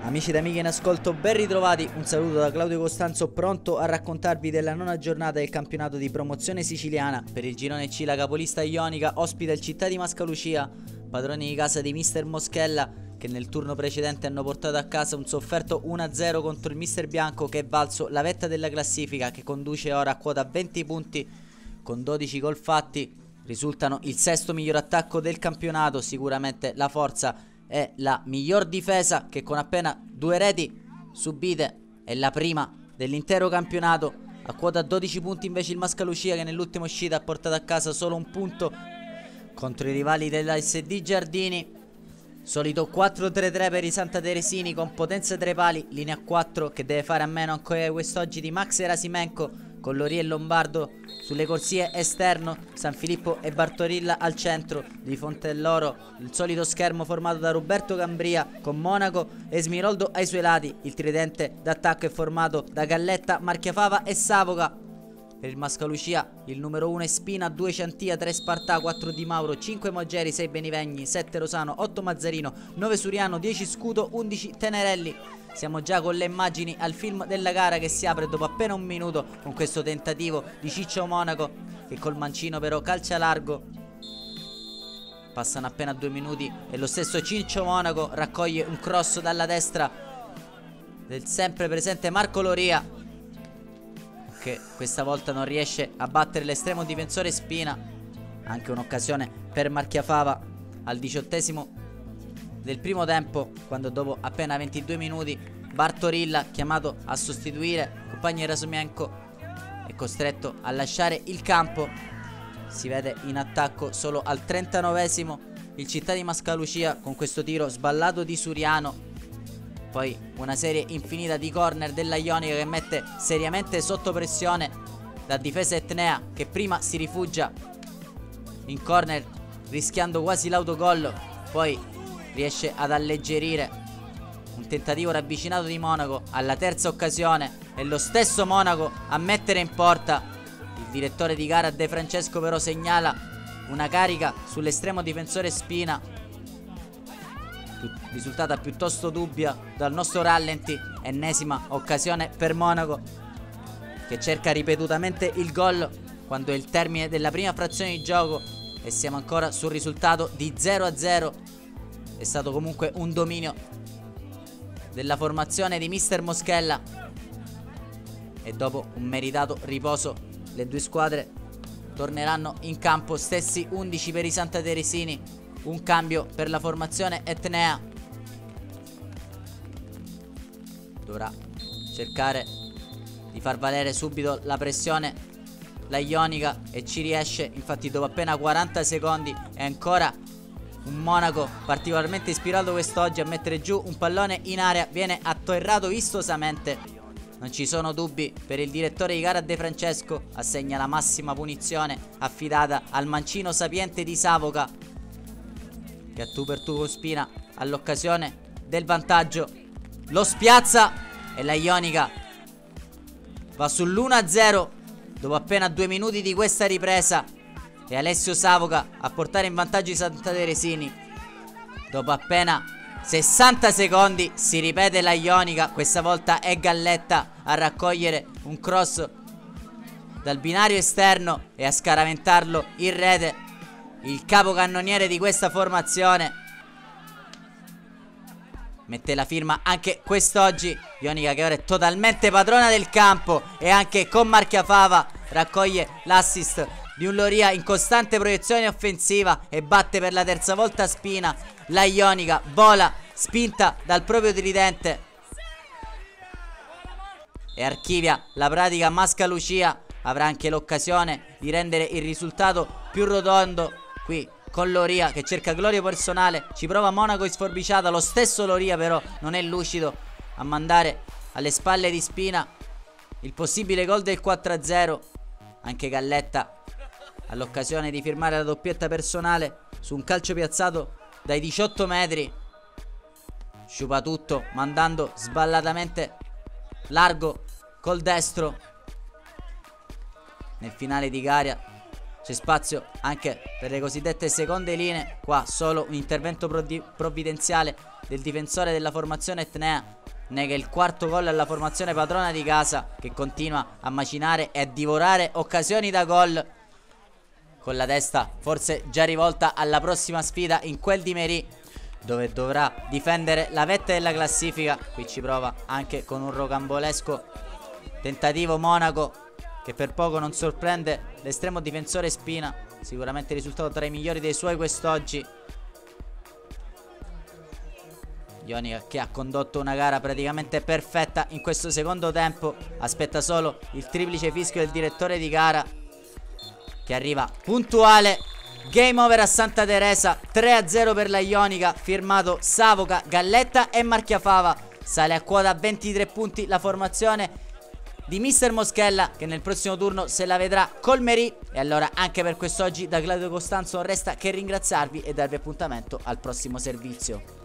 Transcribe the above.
Amici ed amiche in ascolto, ben ritrovati, un saluto da Claudio Costanzo, pronto a raccontarvi della nona giornata del campionato di promozione siciliana. Per il girone C la capolista ionica ospita il Città di Mascalucia, padroni di casa di Mister Moschella, che nel turno precedente hanno portato a casa un sofferto 1-0 contro il Mister Bianco, che è valso la vetta della classifica, che conduce ora a quota 20 punti con 12 gol fatti. Risultano il sesto miglior attacco del campionato, sicuramente la forza è la miglior difesa, che con appena 2 reti subite è la prima dell'intero campionato. A quota 12 punti invece il Mascalucia, che nell'ultima uscita ha portato a casa solo un punto contro i rivali della SD Giardini. Solito 4-3-3 per i Santa Teresini, con potenza tra i pali, linea 4 che deve fare a meno ancora quest'oggi di Max Erasimenko, con Lorie e Lombardo sulle corsie esterno, San Filippo e Bartorilla al centro, di Fontelloro il solito schermo formato da Roberto Cambria, con Monaco e Smiroldo ai suoi lati. Il tridente d'attacco è formato da Galletta, Marchiafava e Savoca. Per il Mascalucia il numero 1 è Spina, 2 Ciantia, 3 Spartà, 4 Di Mauro, 5 Moggeri, 6 Benivegni, 7 Rosano, 8 Mazzarino, 9 Suriano, 10 Scudo, 11 Tenerelli. Siamo già con le immagini al film della gara, che si apre dopo appena un minuto con questo tentativo di Ciccio Monaco, che col mancino però calcia largo. Passano appena 2 minuti e lo stesso Ciccio Monaco raccoglie un cross dalla destra del sempre presente Marco Loria, che questa volta non riesce a battere l'estremo difensore Spina. Anche un'occasione per Marchiafava al 18esimo del primo tempo, quando dopo appena 22 minuti Bartorilla, chiamato a sostituire compagno Erasimenko, è costretto a lasciare il campo. Si vede in attacco solo al 39esimo il Città di Mascalucia, con questo tiro sballato di Suriano. Poi una serie infinita di corner della Ionica, che mette seriamente sotto pressione la difesa etnea, che prima si rifugia in corner rischiando quasi l'autogol, poi riesce ad alleggerire un tentativo ravvicinato di Monaco. Alla terza occasione è lo stesso Monaco a mettere in porta. Il direttore di gara De Francesco però segnala una carica sull'estremo difensore Spina, risultata piuttosto dubbia dal nostro rallenti. Ennesima occasione per Monaco, che cerca ripetutamente il gol quando è il termine della prima frazione di gioco e siamo ancora sul risultato di 0-0. È stato comunque un dominio della formazione di Mister Moschella, e dopo un meritato riposo le due squadre torneranno in campo. Stessi 11 per i Santa Teresini, un cambio per la formazione etnea. Dovrà cercare di far valere subito la pressione la Ionica, e ci riesce. Infatti dopo appena 40 secondi è ancora un Monaco particolarmente ispirato quest'oggi a mettere giù un pallone in area. Viene atterrato vistosamente, non ci sono dubbi per il direttore di gara De Francesco. Assegna la massima punizione affidata al mancino sapiente di Savoca, che a tu per tu con Spina all'occasione del vantaggio lo spiazza, e la Ionica va sull'1-0 dopo appena 2 minuti di questa ripresa. E Alessio Savoca a portare in vantaggio i Santa Teresini. Dopo appena 60 secondi si ripete la Ionica. Questa volta è Galletta a raccogliere un cross dal binario esterno e a scaraventarlo in rete il capocannoniere di questa formazione. Mette la firma anche quest'oggi Ionica, che ora è totalmente padrona del campo, e anche con Marchiafava raccoglie l'assist di un Loria in costante proiezione offensiva e batte per la terza volta Spina. La Ionica vola spinta dal proprio tridente e archivia la pratica Mascalucia. Avrà anche l'occasione di rendere il risultato più rotondo qui con Loria, che cerca gloria personale. Ci prova Monaco in sforbiciata, lo stesso Loria però non è lucido a mandare alle spalle di Spina il possibile gol del 4-0. Anche Galletta all'occasione di firmare la doppietta personale su un calcio piazzato dai 18 metri. Sciupa tutto mandando sballatamente largo col destro. Nel finale di gara C'è spazio anche per le cosiddette seconde linee. Qua solo un intervento provvidenziale del difensore della formazione etnea nega il quarto gol alla formazione padrona di casa, che continua a macinare e a divorare occasioni da gol, con la testa forse già rivolta alla prossima sfida in quel di Merì, dove dovrà difendere la vetta della classifica. Qui ci prova anche con un rocambolesco tentativo Monaco, che per poco non sorprende l'estremo difensore Spina. Sicuramente il risultato tra i migliori dei suoi quest'oggi. Ionica che ha condotto una gara praticamente perfetta in questo secondo tempo. Aspetta solo il triplice fischio del direttore di gara, che arriva puntuale. Game over a Santa Teresa, 3-0 per la Ionica, firmato Savoca, Galletta e Marchiafava. Sale a quota 23 punti la formazione di mister Moschella, che nel prossimo turno se la vedrà col Merì. E allora anche per quest'oggi da Claudio Costanzo non resta che ringraziarvi e darvi appuntamento al prossimo servizio.